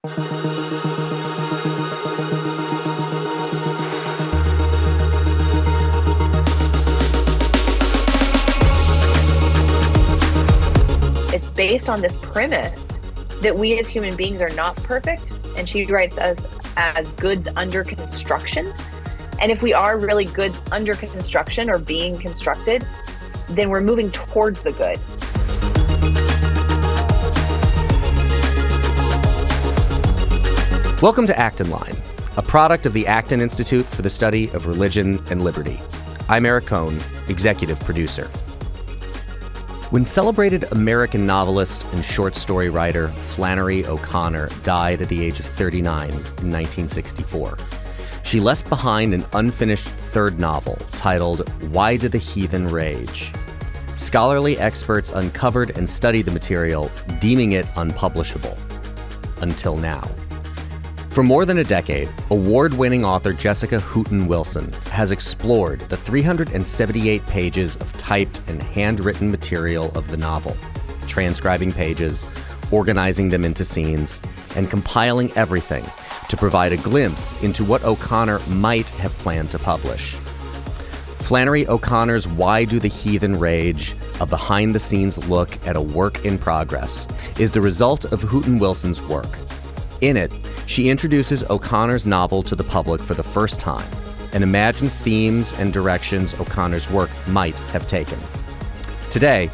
It's based on this premise that we as human beings are not perfect, and she writes us as goods under construction. And if we are really goods under construction or being constructed, then we're moving towards the good. Welcome to Acton Line, a product of the Acton Institute for the Study of Religion and Liberty. I'm Eric Cohn, executive producer. When celebrated American novelist and short story writer Flannery O'Connor died at the age of 39 in 1964, she left behind an unfinished third novel titled Why Do the Heathen Rage? Scholarly experts uncovered and studied the material, deeming it unpublishable. Until now. For more than a decade, award-winning author Jessica Hooten Wilson has explored the 378 pages of typed and handwritten material of the novel, transcribing pages, organizing them into scenes, and compiling everything to provide a glimpse into what O'Connor might have planned to publish. Flannery O'Connor's Why Do the Heathen Rage, a behind-the-scenes look at a work in progress, is the result of Hooten Wilson's work. In it, she introduces O'Connor's novel to the public for the first time and imagines themes and directions O'Connor's work might have taken. Today,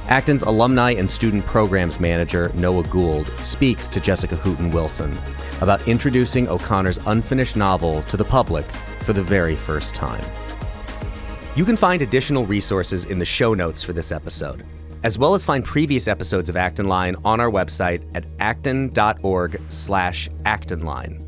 Acton's alumni and student programs manager, Noah Gould, speaks to Jessica Hooten Wilson about introducing O'Connor's unfinished novel to the public for the very first time. You can find additional resources in the show notes for this episode, as well as find previous episodes of Acton Line on our website at acton.org/actonline.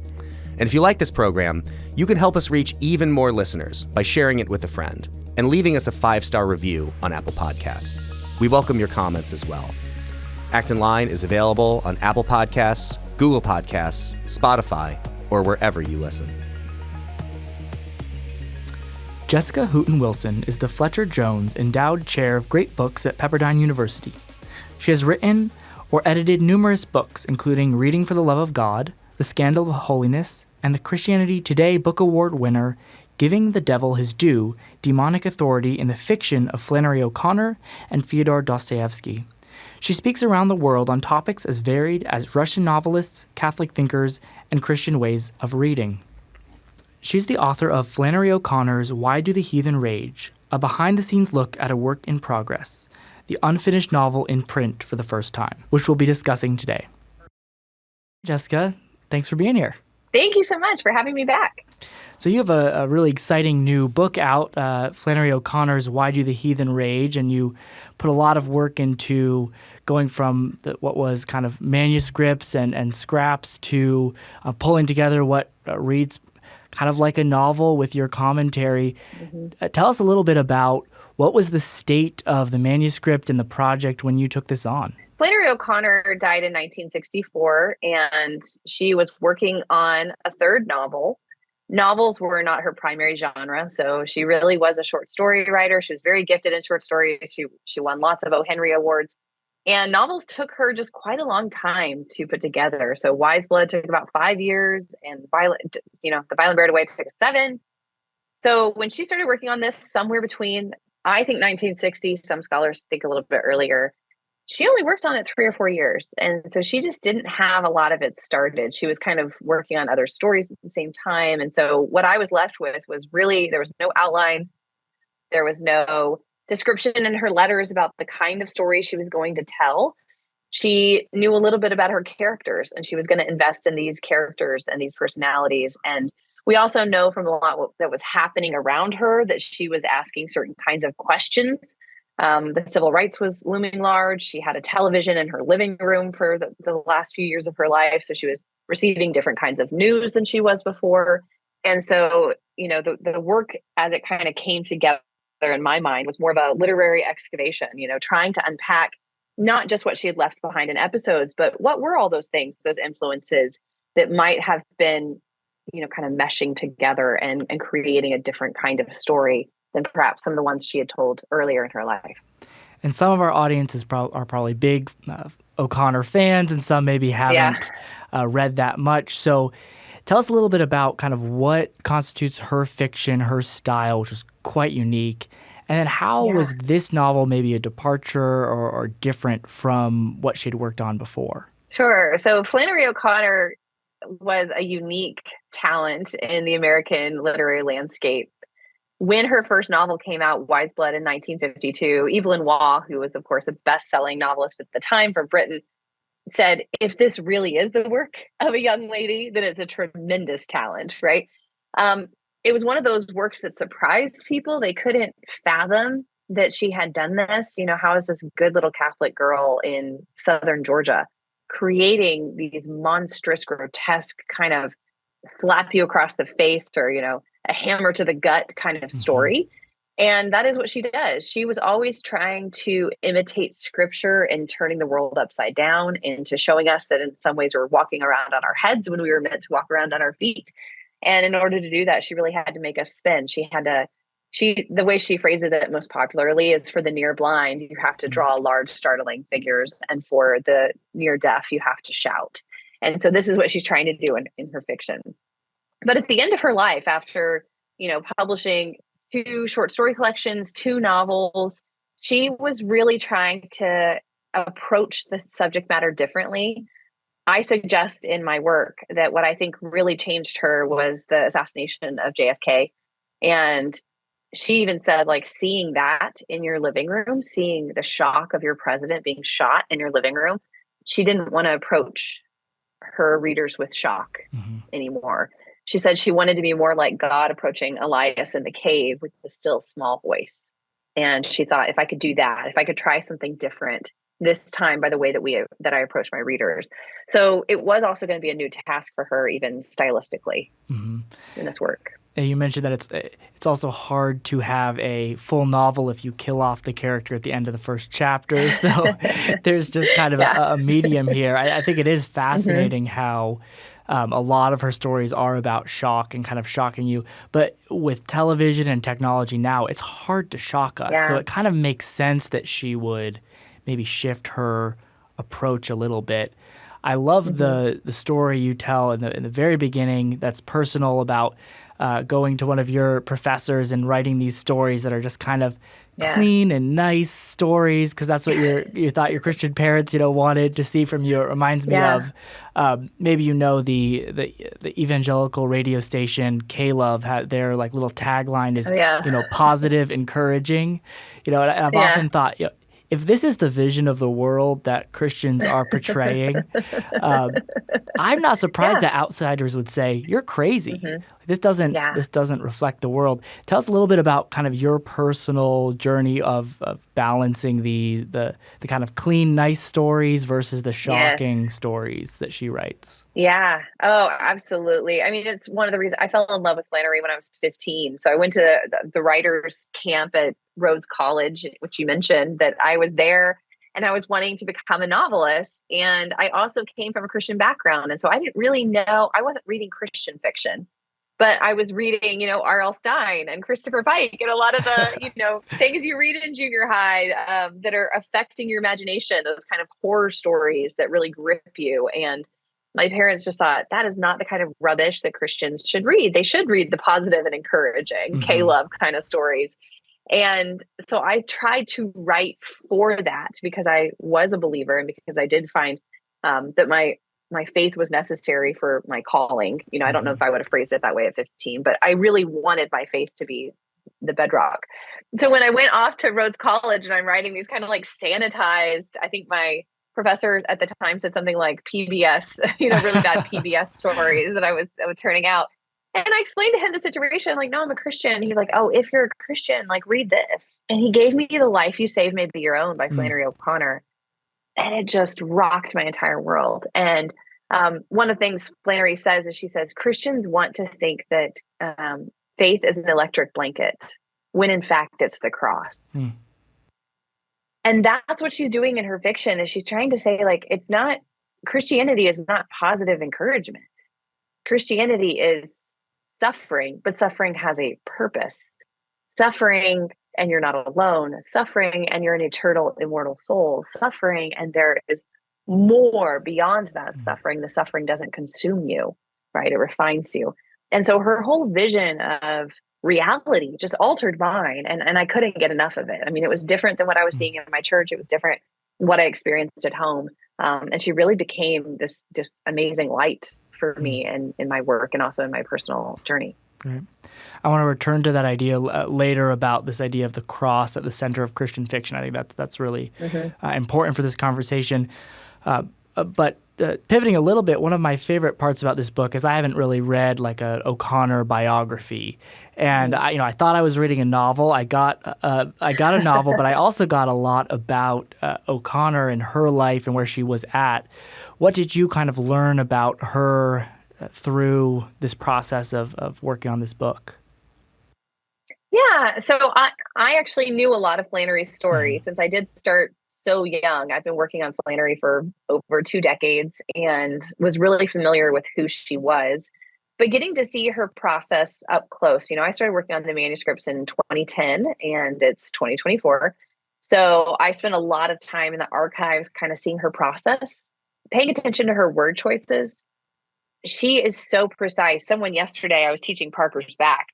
And if you like this program, you can help us reach even more listeners by sharing it with a friend and leaving us a 5-star review on Apple Podcasts. We welcome your comments as well. Acton Line is available on Apple Podcasts, Google Podcasts, Spotify, or wherever you listen. Jessica Hooten Wilson is the Fletcher Jones Endowed Chair of Great Books at Pepperdine University. She has written or edited numerous books, including Reading for the Love of God, The Scandal of Holiness, and the Christianity Today Book Award winner, Giving the Devil His Due, Demonic Authority in the Fiction of Flannery O'Connor and Fyodor Dostoevsky. She speaks around the world on topics as varied as Russian novelists, Catholic thinkers, and Christian ways of reading. She's the author of Flannery O'Connor's Why Do the Heathen Rage, a behind-the-scenes look at a work in progress, the unfinished novel in print for the first time, which we'll be discussing today. Jessica, thanks for being here. Thank you so much for having me back. So you have a really exciting new book out, Flannery O'Connor's Why Do the Heathen Rage, and you put a lot of work into going from what was kind of manuscripts and scraps to pulling together what reads kind of like a novel with your commentary. Mm-hmm. Tell us a little bit about what was the state of the manuscript and the project when you took this on? Flannery O'Connor died in 1964, and she was working on a third novel. Novels were not her primary genre, so she really was a short story writer. She was very gifted in short stories. She won lots of O. Henry Awards. And novels took her just quite a long time to put together. So Wise Blood took about 5 years, and The Violent Buried Away took 7. So when she started working on this, somewhere between, I think 1960, some scholars think a little bit earlier, she only worked on it 3 or 4 years. And so she just didn't have a lot of it started. She was kind of working on other stories at the same time. And so what I was left with was really, there was no outline. There was no description in her letters about the kind of story she was going to tell. She knew a little bit about her characters, and she was going to invest in these characters and these personalities. And we also know from a lot that was happening around her that she was asking certain kinds of questions. The civil rights was looming large. She had a television in her living room for the last few years of her life. So she was receiving different kinds of news than she was before. And so, the work as it kind of came together in my mind was more of a literary excavation, trying to unpack not just what she had left behind in episodes, but what were all those things, those influences that might have been, kind of meshing together and creating a different kind of story than perhaps some of the ones she had told earlier in her life. And some of our audiences are probably big O'Connor fans, and some maybe haven't read that much. So tell us a little bit about kind of what constitutes her fiction, her style, which was quite unique. And then how was this novel maybe a departure or different from what she'd worked on before? Sure. So Flannery O'Connor was a unique talent in the American literary landscape. When her first novel came out, Wise Blood, in 1952, Evelyn Waugh, who was, of course, a best-selling novelist at the time from Britain, said, if this really is the work of a young lady, then it's a tremendous talent, right? It was one of those works that surprised people. They couldn't fathom that she had done this. You know, how is this good little Catholic girl in Southern Georgia creating these monstrous, grotesque kind of slap you across the face or, you know, a hammer to the gut kind of story. And that is what she does. She was always trying to imitate scripture and turning the world upside down into showing us that in some ways we're walking around on our heads when we were meant to walk around on our feet. And in order to do that, she really had to make us spin. The way she phrases it most popularly is, for the near blind, you have to draw large, startling figures. And for the near deaf, you have to shout. And so this is what she's trying to do in her fiction. But at the end of her life, after, you know, publishing 2 short story collections, 2 novels, she was really trying to approach the subject matter differently. I suggest in my work that what I think really changed her was the assassination of JFK. And she even said, like, seeing that in your living room, seeing the shock of your president being shot in your living room, she didn't want to approach her readers with shock anymore. She said she wanted to be more like God approaching Elias in the cave with the still small voice. And she thought, if I could do that, if I could try something different this time by the way that I approach my readers. So it was also going to be a new task for her, even stylistically, in this work. And you mentioned that it's also hard to have a full novel if you kill off the character at the end of the first chapter. So there's just kind of a medium here. I think it is fascinating how a lot of her stories are about shock and kind of shocking you. But with television and technology now, it's hard to shock us. So it kind of makes sense that she would maybe shift her approach a little bit. I love the story you tell in the very beginning that's personal about going to one of your professors and writing these stories that are just kind of clean and nice stories, because that's what you thought your Christian parents, you know, wanted to see from you. It reminds me of maybe you know the evangelical radio station K-Love had their like little tagline is you know, positive, encouraging. You know, and I've often thought, you know, if this is the vision of the world that Christians are portraying, I'm not surprised that outsiders would say, you're crazy. This doesn't reflect the world. Tell us a little bit about kind of your personal journey of balancing the kind of clean, nice stories versus the shocking stories that she writes. Yeah. Oh, absolutely. I mean, it's one of the reasons I fell in love with Flannery when I was 15. So I went to the writers camp at Rhodes College, which you mentioned, that I was there and I was wanting to become a novelist. And I also came from a Christian background. And so I didn't really know, I wasn't reading Christian fiction, but I was reading, you know, R.L. Stein and Christopher Pike and a lot of the, you know, things you read in junior high that are affecting your imagination, those kind of horror stories that really grip you. And my parents just thought that is not the kind of rubbish that Christians should read. They should read the positive and encouraging K-Love kind of stories. And so I tried to write for that because I was a believer and because I did find that my faith was necessary for my calling. You know, I don't know if I would have phrased it that way at 15, but I really wanted my faith to be the bedrock. So when I went off to Rhodes College and I'm writing these kind of like sanitized, I think my professor at the time said something like PBS, you know, really bad PBS stories that I was turning out. And I explained to him the situation, like, no, I'm a Christian. He's like, oh, if you're a Christian, like, read this. And he gave me The Life You Save May Be Your Own by Flannery O'Connor. And it just rocked my entire world. And one of the things Flannery says is she says, Christians want to think that faith is an electric blanket, when in fact it's the cross. And that's what she's doing in her fiction, is she's trying to say, like, it's not, Christianity is not positive encouragement. Christianity is suffering, but suffering has a purpose. Suffering, and you're not alone. Suffering, and you're an eternal, immortal soul. Suffering, and there is more beyond that suffering. The suffering doesn't consume you, right? It refines you. And so her whole vision of reality just altered mine. And I couldn't get enough of it. I mean, it was different than what I was seeing in my church. It was different than what I experienced at home. And she really became this just amazing light for me and in my work and also in my personal journey. Right. I want to return to that idea later about this idea of the cross at the center of Christian fiction. I think that's really important for this conversation. But pivoting a little bit, one of my favorite parts about this book is I haven't really read like a O'Connor biography, and I thought I was reading a novel. I got a novel, but I also got a lot about O'Connor and her life and where she was at. What did you kind of learn about her through this process of working on this book? Yeah, so I actually knew a lot of Flannery's story since I did start so young. I've been working on Flannery for over 2 decades and was really familiar with who she was. But getting to see her process up close, I started working on the manuscripts in 2010 and it's 2024. So I spent a lot of time in the archives kind of seeing her process, paying attention to her word choices. She is so precise. Someone yesterday, I was teaching Parker's back,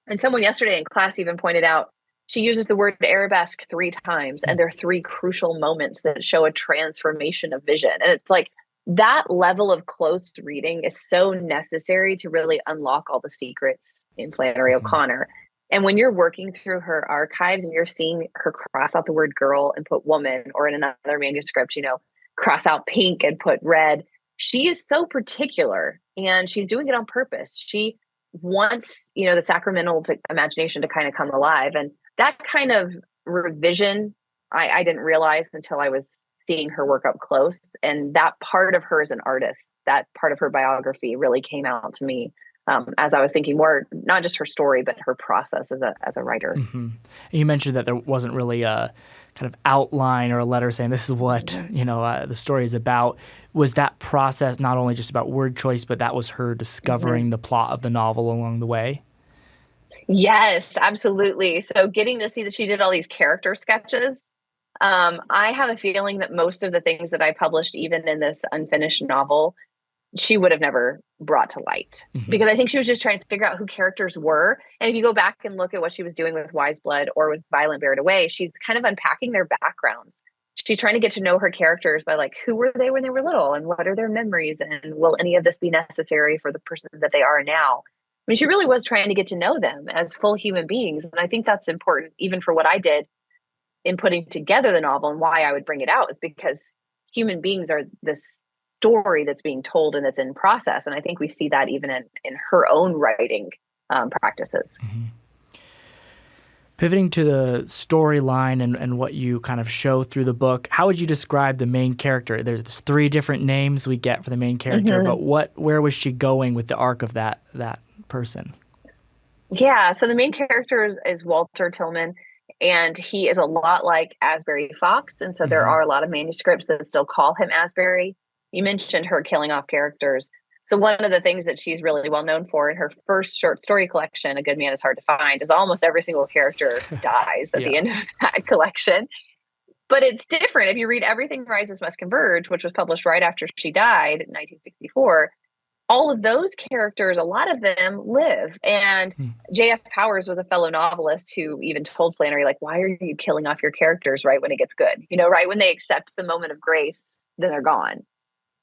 and someone yesterday in class even pointed out she uses the word arabesque 3 times, and there are 3 crucial moments that show a transformation of vision. And it's like that level of close reading is so necessary to really unlock all the secrets in Flannery O'Connor. And when you're working through her archives and you're seeing her cross out the word girl and put woman, or in another manuscript, cross out pink and put red, she is so particular and she's doing it on purpose. She wants, the sacramental imagination to kind of come alive. And that kind of revision, I didn't realize until I was seeing her work up close. And that part of her as an artist, that part of her biography really came out to me as I was thinking more, not just her story, but her process as a writer. You mentioned that there wasn't really a kind of outline or a letter saying this is what, the story is about. Was that process not only just about word choice, but that was her discovering the plot of the novel along the way? Yes, absolutely. So getting to see that she did all these character sketches, I have a feeling that most of the things that I published, even in this unfinished novel, she would have never brought to light, because I think she was just trying to figure out who characters were. And if you go back and look at what she was doing with Wise Blood or with Violent Buried Away, she's kind of unpacking their backgrounds. She's trying to get to know her characters by who were they when they were little, and what are their memories, and will any of this be necessary for the person that they are now? I mean, she really was trying to get to know them as full human beings. And I think that's important even for what I did in putting together the novel, and why I would bring it out is because human beings are this story that's being told and that's in process. And I think we see that even in her own writing practices. Pivoting to the storyline and what you kind of show through the book, how would you describe the main character? There's 3 different names we get for the main character, but where was she going with the arc of that person? Yeah, so the main character is Walter Tillman, and he is a lot like Asbury Fox. And so there are a lot of manuscripts that still call him Asbury. You mentioned her killing off characters. So one of the things that she's really well known for in her first short story collection, A Good Man is Hard to Find, is almost every single character dies at the end of that collection. But it's different. If you read Everything Rises Must Converge, which was published right after she died in 1964, all of those characters, a lot of them live. And J.F. Powers was a fellow novelist who even told Flannery, why are you killing off your characters right when it gets good? Right when they accept the moment of grace, then they're gone.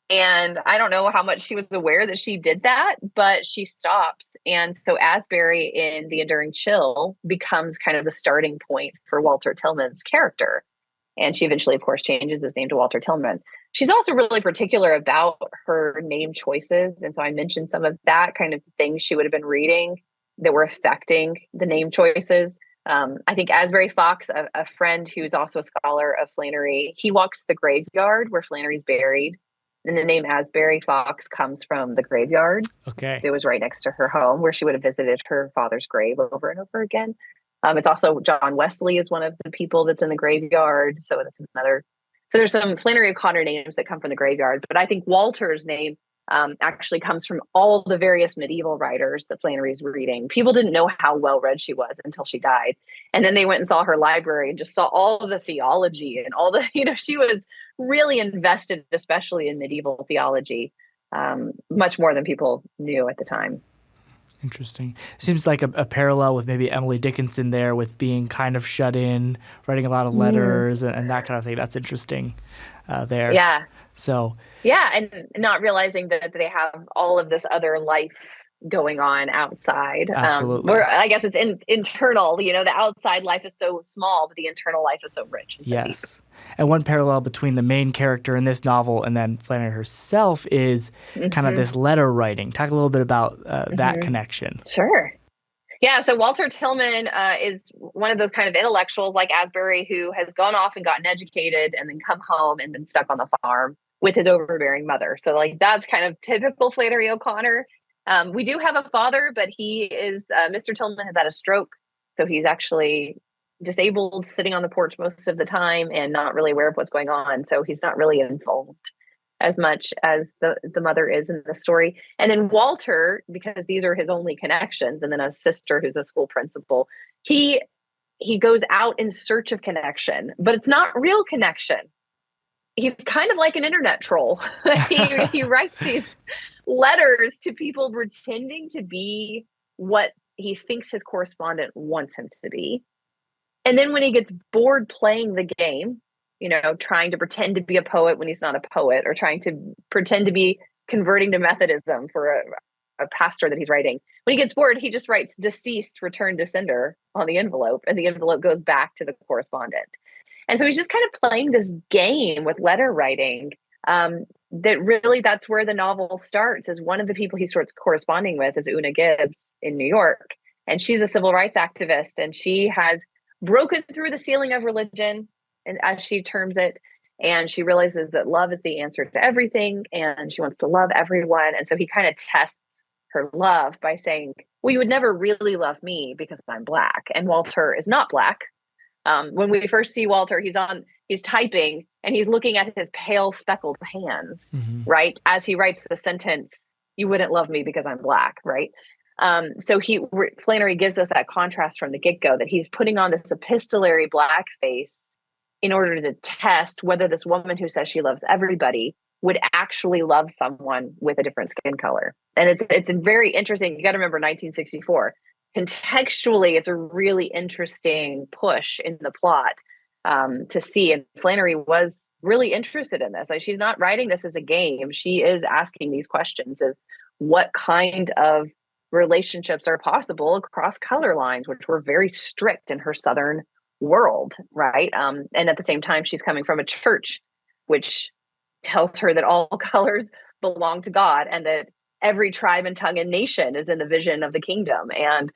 And I don't know how much she was aware that she did that, but she stops. And so Asbury in The Enduring Chill becomes kind of the starting point for Walter Tillman's character. And she eventually, of course, changes his name to Walter Tillman. She's also really particular about her name choices. And so I mentioned some of that kind of things she would have been reading that were affecting the name choices. I think Asbury Fox, a friend who's also a scholar of Flannery, he walks the graveyard where Flannery's buried. And the name Asbury Fox comes from the graveyard. Okay. It was right next to her home where she would have visited her father's grave over and over again. It's also John Wesley is one of the people that's in the graveyard. So that's another. So there's some Flannery O'Connor names that come from the graveyard. But I think Walter's name actually comes from all the various medieval writers that Flannery's reading. People didn't know how well read she was until she died. And then they went and saw her library and just saw all of the theology and all the, she was really invested, especially in medieval theology, much more than people knew at the time. Interesting. Seems like a parallel with maybe Emily Dickinson there, with being kind of shut in, writing a lot of letters and that kind of thing. That's interesting there. Yeah. So. Yeah, and not realizing that they have all of this other life going on outside. Absolutely. Where I guess it's internal. The outside life is so small, but the internal life is so rich. And so yes. deep. And one parallel between the main character in this novel and then Flannery herself is kind of this letter writing. Talk a little bit about that connection. Sure. Yeah, so Walter Tillman is one of those kind of intellectuals like Asbury who has gone off and gotten educated and then come home and been stuck on the farm with his overbearing mother. So that's kind of typical Flannery O'Connor. We do have a father, but he is, Mr. Tillman has had a stroke. So he's actually disabled, sitting on the porch most of the time and not really aware of what's going on. So he's not really involved as much as the mother is in the story. And then Walter, because these are his only connections, and then a sister who's a school principal, he goes out in search of connection, but it's not real connection. He's kind of like an internet troll. He writes these letters to people pretending to be what he thinks his correspondent wants him to be. And then when he gets bored playing the game, trying to pretend to be a poet when he's not a poet, or trying to pretend to be converting to Methodism for a pastor that he's writing. When he gets bored, he just writes "deceased, returned to sender" on the envelope, and the envelope goes back to the correspondent. And so he's just kind of playing this game with letter writing. That's where the novel starts. Is one of the people he starts corresponding with is Una Gibbs in New York, and she's a civil rights activist, and she has broken through the ceiling of religion, and as she terms it, and she realizes that love is the answer to everything, and she wants to love everyone. And so he kind of tests her love by saying, well, you would never really love me because I'm Black, and Walter is not Black. When we first see Walter, he's typing and he's looking at his pale speckled hands, right? As he writes the sentence, "You wouldn't love me because I'm Black," right? So Flannery gives us that contrast from the get-go, that he's putting on this epistolary blackface in order to test whether this woman who says she loves everybody would actually love someone with a different skin color. And it's very interesting. You got to remember 1964. Contextually, it's a really interesting push in the plot to see. And Flannery was really interested in this. She's not writing this as a game. She is asking these questions of what kind of relationships are possible across color lines, which were very strict in her Southern world, right? And at the same time, she's coming from a church which tells her that all colors belong to God, and that every tribe and tongue and nation is in the vision of the kingdom. And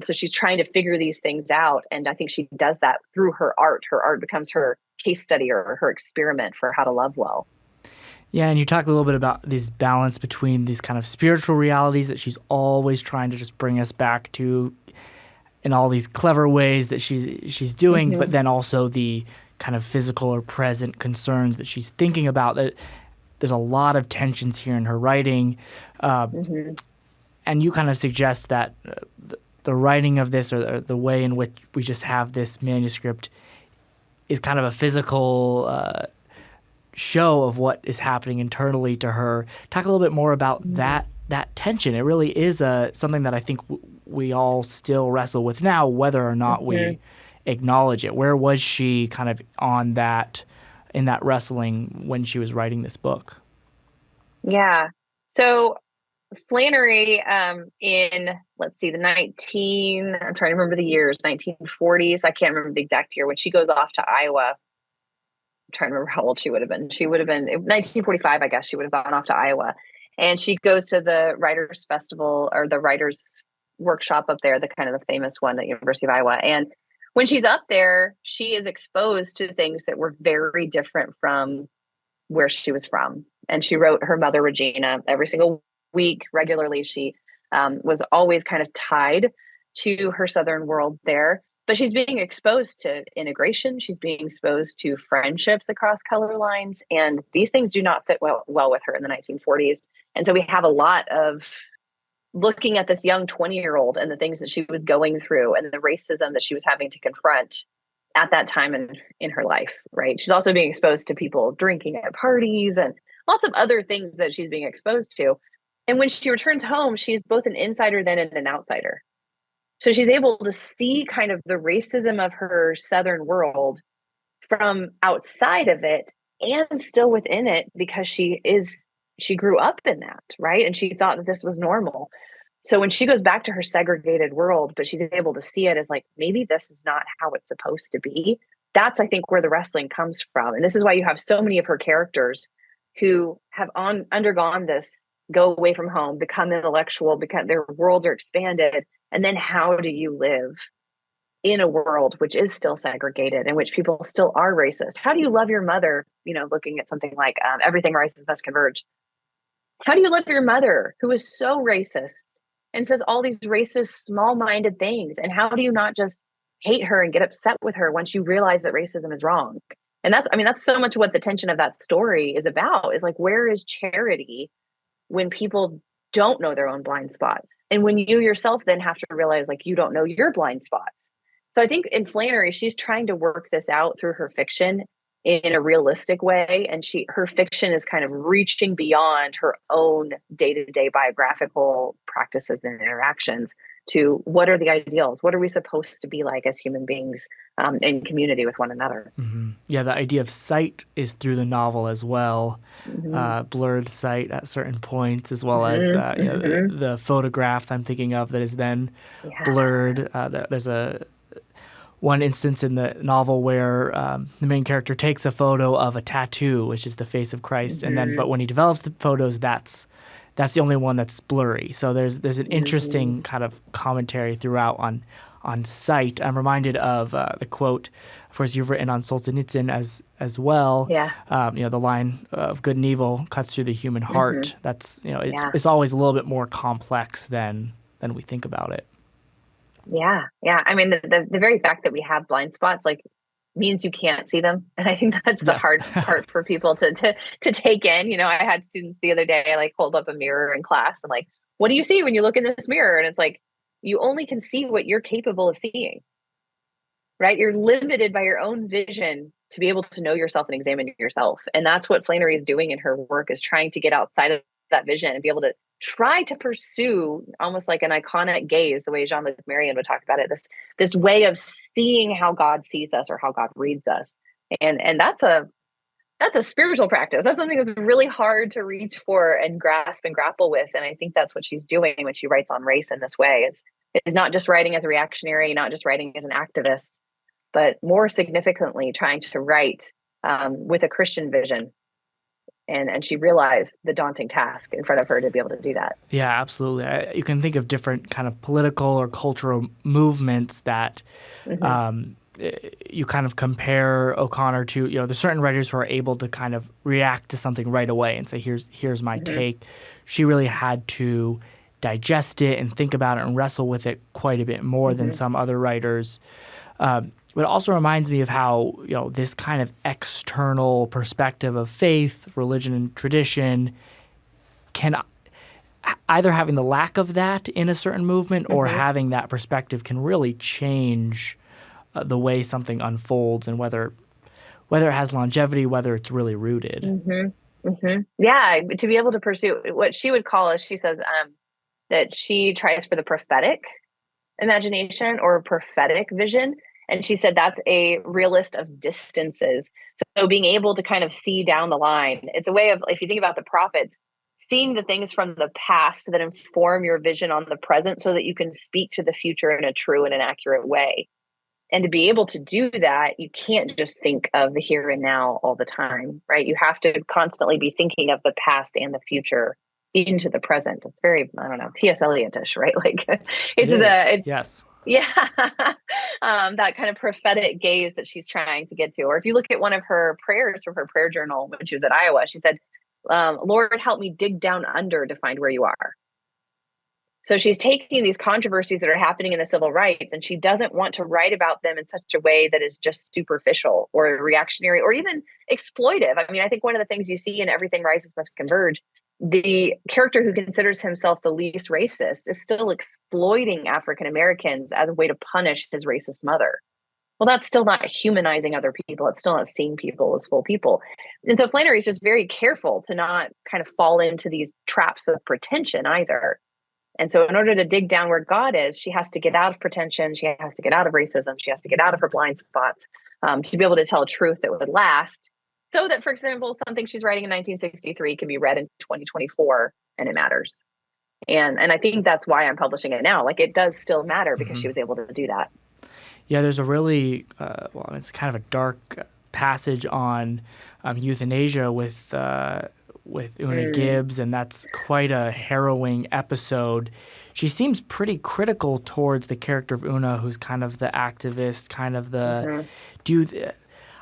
so she's trying to figure these things out. And I think she does that through her art. Her art becomes her case study or her experiment for how to love well. Yeah, and you talk a little bit about this balance between these kind of spiritual realities that she's always trying to just bring us back to in all these clever ways that she's doing, but then also the kind of physical or present concerns that she's thinking about. That there's a lot of tensions here in her writing. And you kind of suggest that the writing of this, or the way in which we just have this manuscript, is kind of a physical show of what is happening internally to her. Talk a little bit more about that tension. It really is something that I think we all still wrestle with now, whether or not we acknowledge it. Where was she kind of in that wrestling when she was writing this book? Yeah. So Flannery in, let's see, I'm trying to remember the years, 1940s. I can't remember the exact year, when she goes off to Iowa. I'm trying to remember how old she would have been. She would have been 1945, I guess. She would have gone off to Iowa. And she goes to the Writers Festival, or the Writers Workshop up there, the kind of the famous one at University of Iowa. And when she's up there, she is exposed to things that were very different from where she was from. And she wrote her mother, Regina, every single week regularly. She was always kind of tied to her Southern world there. But she's being exposed to integration. She's being exposed to friendships across color lines. And these things do not sit well with her in the 1940s. And so we have a lot of looking at this young 20-year-old and the things that she was going through and the racism that she was having to confront at that time in her life, right? She's also being exposed to people drinking at parties and lots of other things that she's being exposed to. And when she returns home, she's both an insider then and an outsider. So she's able to see kind of the racism of her Southern world from outside of it and still within it, because she grew up in that, right? And she thought that this was normal. So when she goes back to her segregated world, but she's able to see it as like, maybe this is not how it's supposed to be. That's, I think, where the wrestling comes from. And this is why you have so many of her characters who have undergone this, go away from home, become intellectual, because their worlds are expanded. And then how do you live in a world which is still segregated, in which people still are racist? How do you love your mother? Looking at something like Everything Rises Must Converge. How do you love your mother who is so racist and says all these racist, small-minded things? And how do you not just hate her and get upset with her once you realize that racism is wrong? And that's so much what the tension of that story is about, is like, where is charity when people don't know their own blind spots? And when you yourself then have to realize, like, you don't know your blind spots. So I think in Flannery, she's trying to work this out through her fiction in a realistic way. And her fiction is kind of reaching beyond her own day-to-day biographical practices and interactions to what are the ideals? What are we supposed to be like as human beings in community with one another? Mm-hmm. Yeah, the idea of sight is through the novel as well. Mm-hmm. Blurred sight at certain points, as well as the photograph I'm thinking of that is then blurred. There's one instance in the novel where the main character takes a photo of a tattoo, which is the face of Christ, and but when he develops the photos, that's the only one that's blurry. So there's an interesting kind of commentary throughout on sight. I'm reminded of the quote, of course, you've written on Solzhenitsyn as well. Yeah. The line of good and evil cuts through the human heart. That's it's always a little bit more complex than we think about it. Yeah. I mean, the very fact that we have blind spots, like, means you can't see them. And I think that's the hard part for people to take in. I had students the other day, like, hold up a mirror in class and like, what do you see when you look in this mirror? And it's like, you only can see what you're capable of seeing, right? You're limited by your own vision to be able to know yourself and examine yourself. And that's what Flannery is doing in her work, is trying to get outside of that vision and be able to try to pursue almost like an iconic gaze, the way Jean-Luc Marion would talk about it, this way of seeing how God sees us or how God reads us. And that's a spiritual practice. That's something that's really hard to reach for and grasp and grapple with. And I think that's what she's doing when she writes on race in this way, is not just writing as a reactionary, not just writing as an activist, but more significantly trying to write with a Christian vision. And she realized the daunting task in front of her to be able to do that. Yeah, absolutely. You can think of different kind of political or cultural movements that you kind of compare O'Connor to. There's certain writers who are able to kind of react to something right away and say, here's my take. She really had to digest it and think about it and wrestle with it quite a bit more than some other writers. But it also reminds me of how, this kind of external perspective of faith, religion, and tradition can either having the lack of that in a certain movement or having that perspective can really change the way something unfolds and whether it has longevity, whether it's really rooted. Yeah, to be able to pursue what she would call, as she says, that she tries for the prophetic imagination or prophetic vision. And she said that's a realist of distances. So being able to kind of see down the line, it's a way of, if you think about the prophets, seeing the things from the past that inform your vision on the present so that you can speak to the future in a true and an accurate way. And to be able to do that, you can't just think of the here and now all the time, right? You have to constantly be thinking of the past and the future into the present. It's very, I don't know, T.S. Eliot-ish, right? Like yes. Yeah. That kind of prophetic gaze that she's trying to get to. Or if you look at one of her prayers from her prayer journal when she was at Iowa, she said, Lord, help me dig down under to find where you are. So she's taking these controversies that are happening in the civil rights, and she doesn't want to write about them in such a way that is just superficial or reactionary or even exploitive. I mean, I think one of the things you see in Everything Rises Must Converge, the character who considers himself the least racist is still exploiting African Americans as a way to punish his racist mother. Well, that's still not humanizing other people. It's still not seeing people as full people. And so Flannery is just very careful to not kind of fall into these traps of pretension either. And so in order to dig down where God is, she has to get out of pretension. She has to get out of racism. She has to get out of her blind spots to be able to tell a truth that would last. So that, for example, something she's writing in 1963 can be read in 2024 and it matters. And I think that's why I'm publishing it now. Like, it does still matter because she was able to do that. Yeah, there's a really, it's kind of a dark passage on euthanasia with Una Gibbs, and that's quite a harrowing episode. She seems pretty critical towards the character of Una, who's kind of the activist, kind of the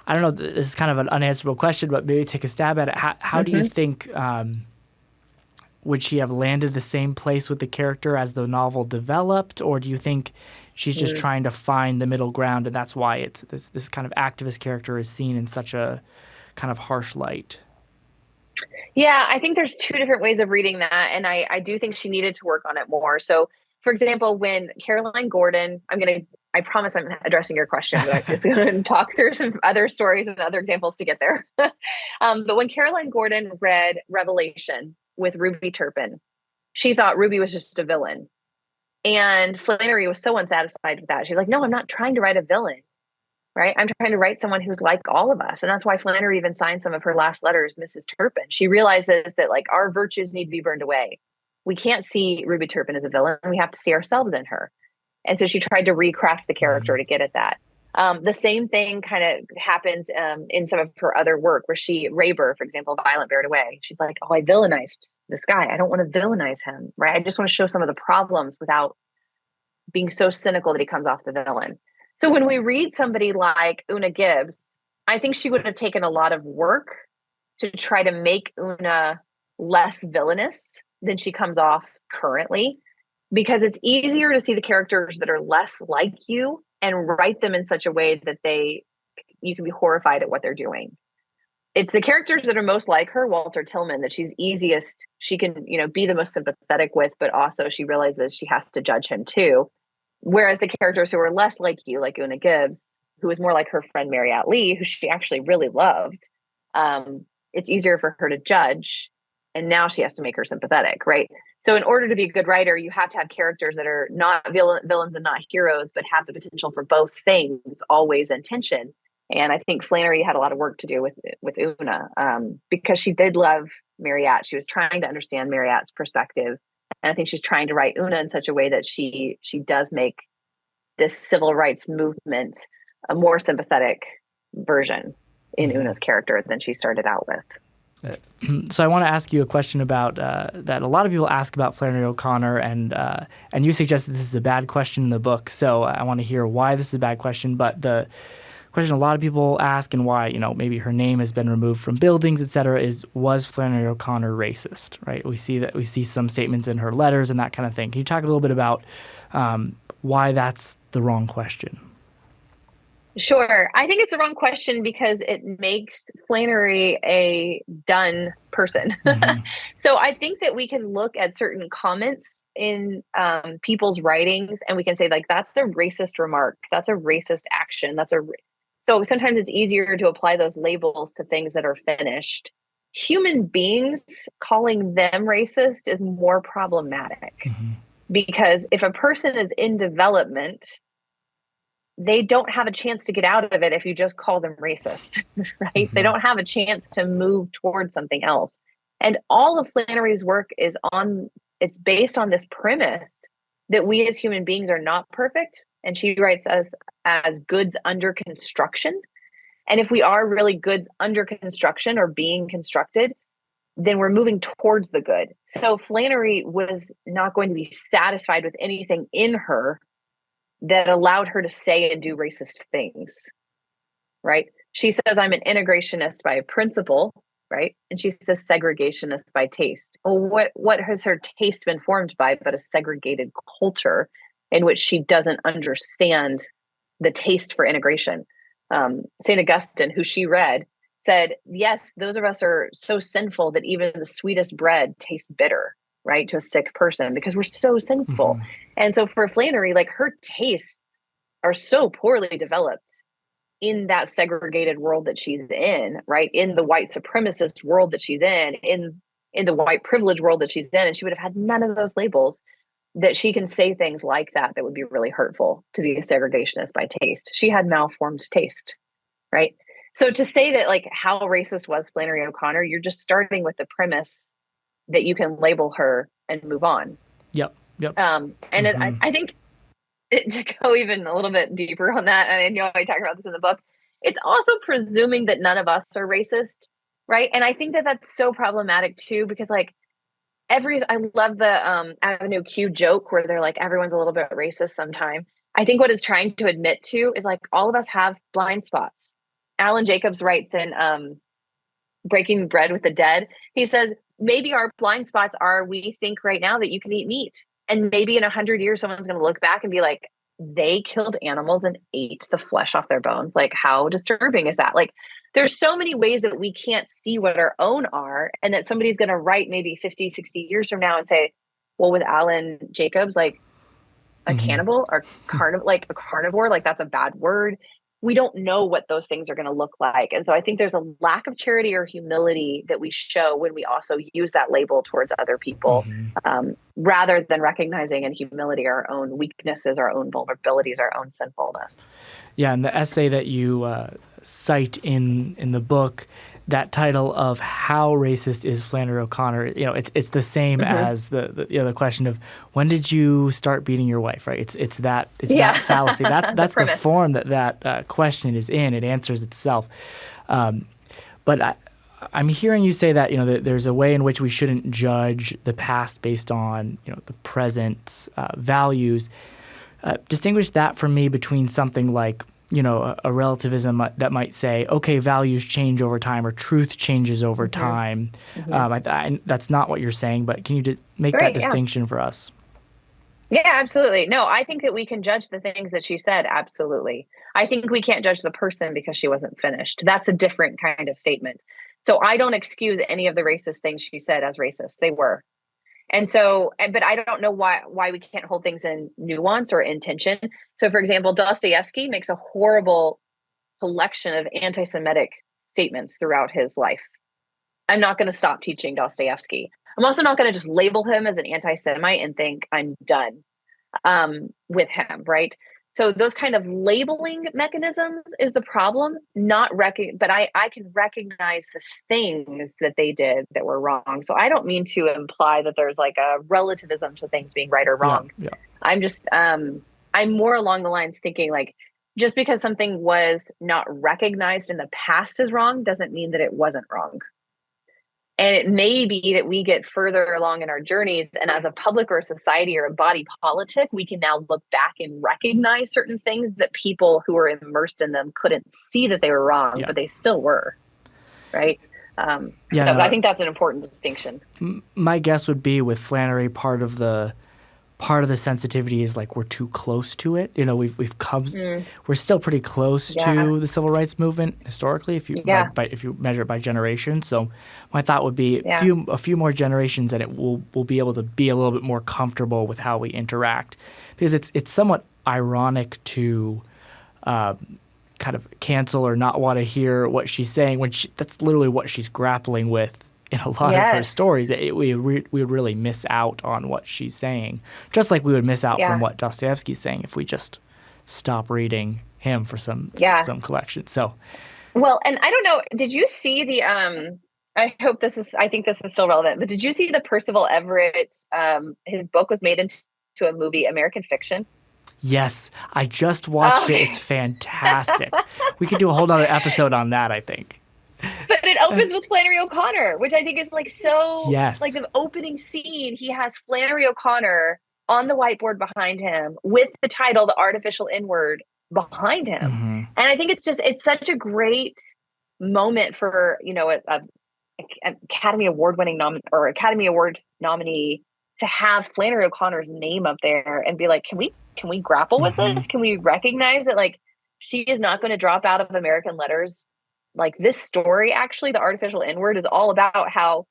I don't know, this is kind of an unanswerable question, but maybe take a stab at it. How do you think, would she have landed the same place with the character as the novel developed, or do you think she's just trying to find the middle ground, and that's why it's this kind of activist character is seen in such a kind of harsh light? Yeah, I think there's two different ways of reading that, and I do think she needed to work on it more. So, for example, when Caroline Gordon, I promise I'm addressing your question, but it's going to talk through some other stories and other examples to get there. But when Caroline Gordon read Revelation with Ruby Turpin, she thought Ruby was just a villain. And Flannery was so unsatisfied with that. She's like, no, I'm not trying to write a villain, right? I'm trying to write someone who's like all of us. And that's why Flannery even signed some of her last letters, Mrs. Turpin. She realizes that, like, our virtues need to be burned away. We can't see Ruby Turpin as a villain. We have to see ourselves in her. And so she tried to recraft the character to get at that. The same thing kind of happens in some of her other work where Raber, for example, Violent Buried Away. She's like, oh, I villainized this guy. I don't want to villainize him, right? I just want to show some of the problems without being so cynical that he comes off the villain. So when we read somebody like Una Gibbs, I think she would have taken a lot of work to try to make Una less villainous than she comes off currently, because it's easier to see the characters that are less like you and write them in such a way that you can be horrified at what they're doing. It's the characters that are most like her, Walter Tillman, that she can, be the most sympathetic with, but also she realizes she has to judge him too. Whereas the characters who are less like you, like Una Gibbs, who is more like her friend Mariette Lee, who she actually really loved, it's easier for her to judge. And now she has to make her sympathetic, right? So in order to be a good writer, you have to have characters that are not villains and not heroes, but have the potential for both things always in tension. And I think Flannery had a lot of work to do with Una because she did love Mariette. She was trying to understand Mariette's perspective. And I think she's trying to write Una in such a way that she does make this civil rights movement a more sympathetic version in Una's character than she started out with. So I want to ask you a question about that a lot of people ask about Flannery O'Connor, and you suggest that this is a bad question in the book. So I want to hear why this is a bad question. But the question a lot of people ask, and why maybe her name has been removed from buildings, etc., is, was Flannery O'Connor racist? Right? We see some statements in her letters and that kind of thing. Can you talk a little bit about why that's the wrong question? Sure. I think it's the wrong question because it makes Flannery a done person. Mm-hmm. So I think that we can look at certain comments in people's writings and we can say, like, that's a racist remark. That's a racist action. So sometimes it's easier to apply those labels to things that are finished. Human beings, calling them racist is more problematic because if a person is in development, they don't have a chance to get out of it if you just call them racist, right? Mm-hmm. They don't have a chance to move towards something else. And all of Flannery's work it's based on this premise that we as human beings are not perfect. And she writes us as goods under construction. And if we are really goods under construction or being constructed, then we're moving towards the good. So Flannery was not going to be satisfied with anything in her that allowed her to say and do racist things, right? She says, I'm an integrationist by principle, right? And she says segregationist by taste. Well, what has her taste been formed by but a segregated culture in which she doesn't understand the taste for integration? St. Augustine, who she read, said, yes, those of us are so sinful that even the sweetest bread tastes bitter, right, to a sick person, because we're so sinful. Mm-hmm. And so for Flannery, like, her tastes are so poorly developed in that segregated world that she's in, right? In the white supremacist world that she's in the white privilege world that she's in. And she would have had none of those labels, that she can say things like that would be really hurtful to be a segregationist by taste. She had malformed taste, right? So to say that, like, how racist was Flannery O'Connor, you're just starting with the premise that you can label her and move on. Yep. And I think to go even a little bit deeper on that, and I know I talk about this in the book, it's also presuming that none of us are racist, right? And I think that that's so problematic too, because like I love the Avenue Q joke where they're like, everyone's a little bit racist sometime. I think what it's trying to admit to is like, all of us have blind spots. Alan Jacobs writes in Breaking Bread with the Dead, he says, maybe our blind spots are, we think right now that you can eat meat. And maybe in 100 years, someone's going to look back and be like, they killed animals and ate the flesh off their bones. Like, how disturbing is that? Like, there's so many ways that we can't see what our own are, and that somebody's going to write maybe 50, 60 years from now and say, well, with Alan Jacobs, like a cannibal or like a carnivore, like that's a bad word. We don't know what those things are going to look like. And so I think there's a lack of charity or humility that we show when we also use that label towards other people, rather than recognizing in humility our own weaknesses, our own vulnerabilities, our own sinfulness. Yeah, and the essay that you cite in the book, that title of "How Racist is Flannery O'Connor?" It's the same as the question of when did you start beating your wife, right? It's that fallacy. That's the form that question is in. It answers itself. But I'm hearing you say that that there's a way in which we shouldn't judge the past based on the present values. Distinguish that for me between something like a relativism that might say, okay, values change over time or truth changes over time. That's not what you're saying, but can you make that distinction for us? Yeah, absolutely. No, I think that we can judge the things that she said. Absolutely. I think we can't judge the person because she wasn't finished. That's a different kind of statement. So I don't excuse any of the racist things she said as racist. They were. And so, but I don't know why we can't hold things in nuance or intention. So, for example, Dostoevsky makes a horrible collection of anti-Semitic statements throughout his life. I'm not going to stop teaching Dostoevsky. I'm also not going to just label him as an anti-Semite and think I'm done with him, right? So those kind of labeling mechanisms is the problem, but I can recognize the things that they did that were wrong. So I don't mean to imply that there's like a relativism to things being right or wrong. Yeah. I'm just, I'm more along the lines thinking like, just because something was not recognized in the past as wrong doesn't mean that it wasn't wrong. And it may be that we get further along in our journeys, and as a public or a society or a body politic, we can now look back and recognize certain things that people who were immersed in them couldn't see that they were wrong, but they still were, right? I think that's an important distinction. My guess would be with Flannery, part of the sensitivity is like we're too close to it. We've come. We're still pretty close to the civil rights movement historically, if you measure it by generation. So my thought would be a few more generations, and we'll be able to be a little bit more comfortable with how we interact, because it's somewhat ironic to kind of cancel or not want to hear what she's saying when that's literally what she's grappling with. In a lot of her stories, we would really miss out on what she's saying, just like we would miss out from what Dostoevsky's saying if we just stop reading him for some collection. So, well, and I don't know, did you see the? I think this is still relevant, but did you see the Percival Everett? His book was made into a movie, American Fiction. Yes, I just watched it. It's fantastic. We could do a whole nother episode on that, I think. But it opens with Flannery O'Connor, which I think is like so, like the opening scene, he has Flannery O'Connor on the whiteboard behind him with the title, The Artificial N-Word, behind him. And I think it's such a great moment for, Academy Award winning or Academy Award nominee, to have Flannery O'Connor's name up there and be like, can we grapple with this? Can we recognize that like she is not going to drop out of American letters? Like this story, actually, the artificial N-word is all about how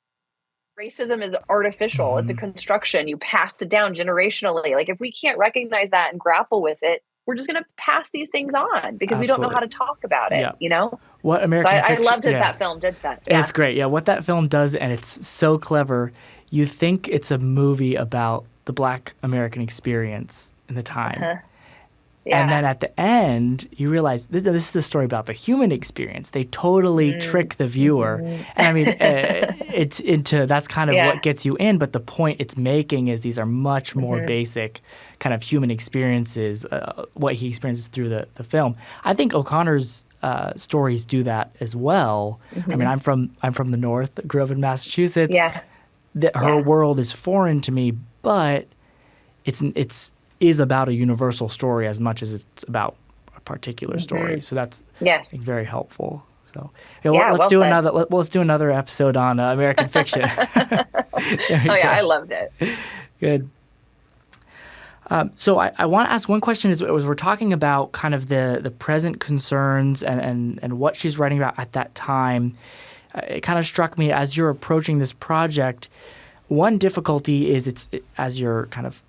racism is artificial. It's a construction. You pass it down generationally. Like if we can't recognize that and grapple with it, we're just going to pass these things on because we don't know how to talk about it, you know? What American I fiction, loved that film did that. Yeah. It's great. Yeah, what that film does, and it's so clever, you think it's a movie about the Black American experience in the time. Yeah. And then at the end, you realize this is a story about the human experience. They totally trick the viewer. And I mean, that's kind of what gets you in. But the point it's making is these are much more basic kind of human experiences, what he experiences through the film. I think O'Connor's stories do that as well. I mean, I'm from the North, grew up in Massachusetts. Yeah. Her world is foreign to me, but it's is about a universal story as much as it's about a particular story. So that's very helpful. So let's do another episode on American fiction. I loved it. Good. So I want to ask one question as we're talking about kind of the present concerns and what she's writing about at that time. It kind of struck me as you're approaching this project, one difficulty is as you're kind of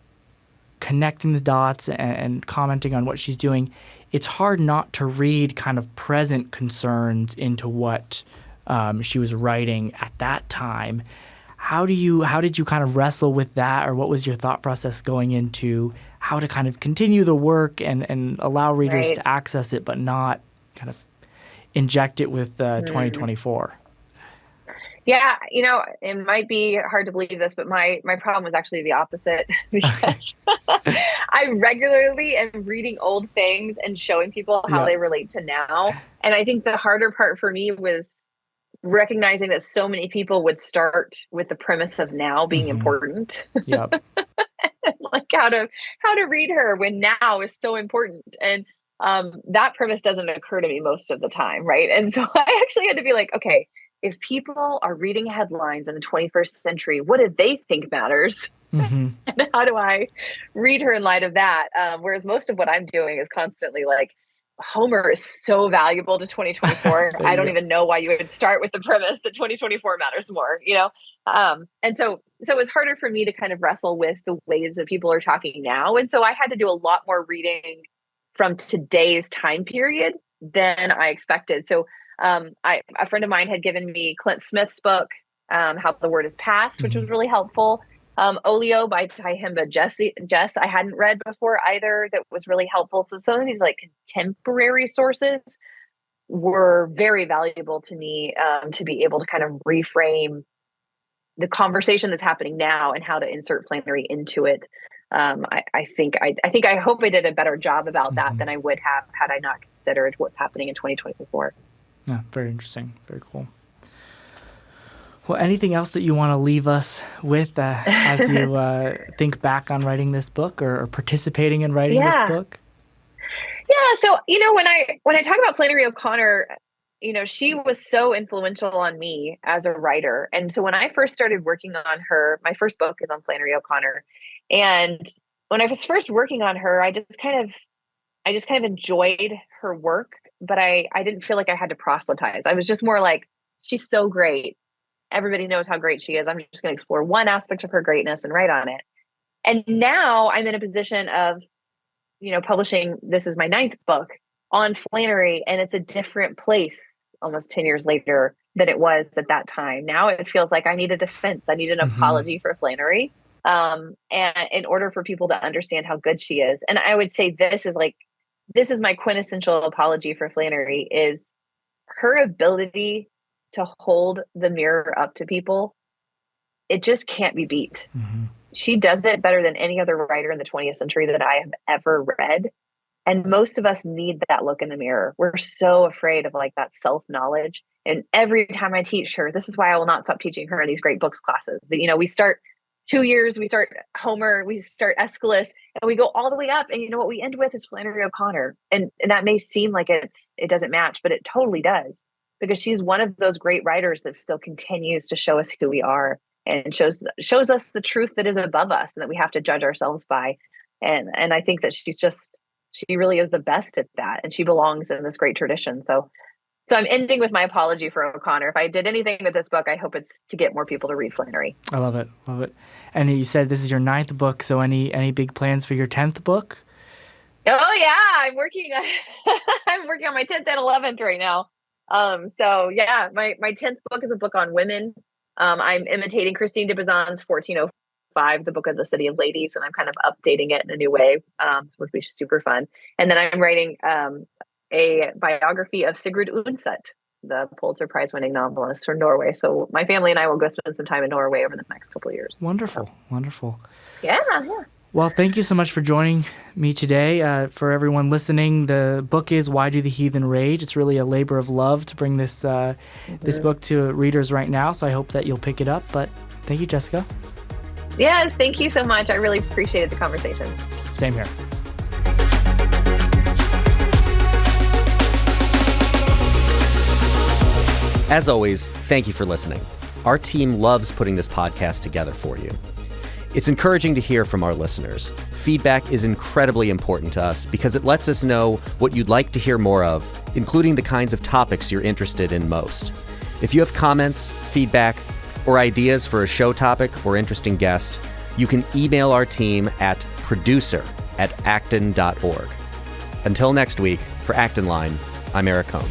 connecting the dots and commenting on what she's doing, it's hard not to read kind of present concerns into what she was writing at that time. How did you kind of wrestle with that, or what was your thought process going into how to kind of continue the work and allow readers to access it, but not kind of inject it with 2024? Yeah, it might be hard to believe this, but my problem was actually the opposite because I regularly am reading old things and showing people how they relate to now. And I think the harder part for me was recognizing that so many people would start with the premise of now being important. Yep. Like how to read her when now is so important. And that premise doesn't occur to me most of the time, right? And so I actually had to be like, okay, if people are reading headlines in the 21st century, what do they think matters? And how do I read her in light of that? Whereas most of what I'm doing is constantly like, Homer is so valuable to 2024. I don't even know why you would start with the premise that 2024 matters more, And so it's harder for me to kind of wrestle with the ways that people are talking now. And so I had to do a lot more reading from today's time period than I expected. So a friend of mine had given me Clint Smith's book, How the Word is Passed, which was really helpful. Olio by Tyehimba Jess I hadn't read before either, that was really helpful. So some of these like contemporary sources were very valuable to me, to be able to kind of reframe the conversation that's happening now and how to insert Flannery into it. I hope I did a better job about that than I would have had I not considered what's happening in 2024. Yeah, very interesting. Very cool. Well, anything else that you want to leave us with as you think back on writing this book or participating in writing this book? Yeah. So, when I talk about Flannery O'Connor, she was so influential on me as a writer. And so when I first started working on her, my first book is on Flannery O'Connor. And when I was first working on her, I just kind of enjoyed her work, but I didn't feel like I had to proselytize. I was just more like, she's so great. Everybody knows how great she is. I'm just going to explore one aspect of her greatness and write on it. And now I'm in a position of, publishing, this is my 9th book on Flannery, and it's a different place almost 10 years later than it was at that time. Now it feels like I need a defense. I need an apology for Flannery, and in order for people to understand how good she is. And I would say this is my quintessential apology for Flannery, is her ability to hold the mirror up to people. It just can't be beat. She does it better than any other writer in the 20th century that I have ever read. And most of us need that look in the mirror. We're so afraid of like that self-knowledge. And every time I teach her, this is why I will not stop teaching her in these great books classes, that, we start 2 years, we start Homer, we start Aeschylus, and we go all the way up. And what we end with is Flannery O'Connor. And that may seem like it doesn't match, but it totally does. because she's one of those great writers that still continues to show us who we are and shows us the truth that is above us and that we have to judge ourselves by. And I think that she really is the best at that, and she belongs in this great tradition. So I'm ending with my apology for O'Connor. If I did anything with this book, I hope it's to get more people to read Flannery. I love it. Love it. And you said this is your 9th book, so any big plans for your 10th book? Oh yeah, I'm working on my 10th and 11th right now. So yeah, my 10th book is a book on women. I'm imitating Christine de Pizan's 1405, the book of the City of Ladies, and I'm kind of updating it in a new way, which will be super fun. And then I'm writing a biography of Sigrid Undset, the Pulitzer Prize winning novelist from Norway. So my family and I will go spend some time in Norway over the next couple of years. Wonderful. Wonderful. Yeah. Well, thank you so much for joining me today. For everyone listening, the book is Why Do the Heathen Rage? It's really a labor of love to bring this this book to readers right now, so I hope that you'll pick it up. But thank you, Jessica. Yes, thank you so much. I really appreciated the conversation. Same here. As always, thank you for listening. Our team loves putting this podcast together for you. It's encouraging to hear from our listeners. Feedback is incredibly important to us because it lets us know what you'd like to hear more of, including the kinds of topics you're interested in most. If you have comments, feedback, or ideas for a show topic or interesting guest, you can email our team at producer@acton.org. Until next week, for Acton Line, I'm Eric Cohn.